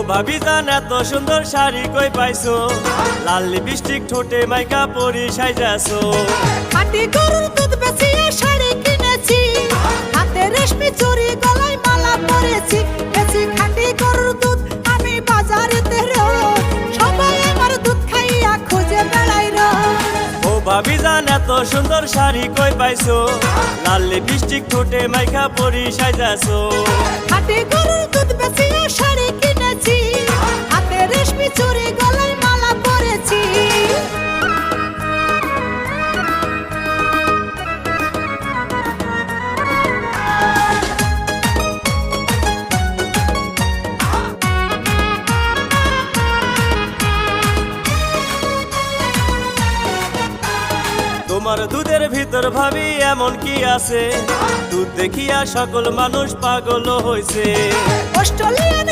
ভাবি জান এত সুন্দর শাড়ি কই পাইছো, লাল লিপস্টিক ঠোঁটে মাইকা পরি সাইজাছো। খাঁটি গরুর দুধ বেচিয়ে শাড়ি কিনেছি, হাতে রেশমি চুড়ি গলায় মালা পরেছি। বেচি খাঁটি গরুর দুধ আমি বাজারেতে রোজ, সবাই আমার দুধ খাইয়া খুঁজে বেড়াই রোজ। ও ভাবি জান এত সুন্দর শাড়ি কই পাইছো, লাল লিপস্টিক ঠোঁটে মাইকা পরি সাইজাছো। খাঁটি গরুর দুধ বেচিয়ে শাড়ি কিনেছি, হাতে রেশমি চুড়ি গলায় মালা পরেছি। তোমার দুধের ভিতর ভাবি এমন কি আছে, দুধ দেখিয়া সকল মানুষ পাগল হইছে। অস্ট্রেলিয়ান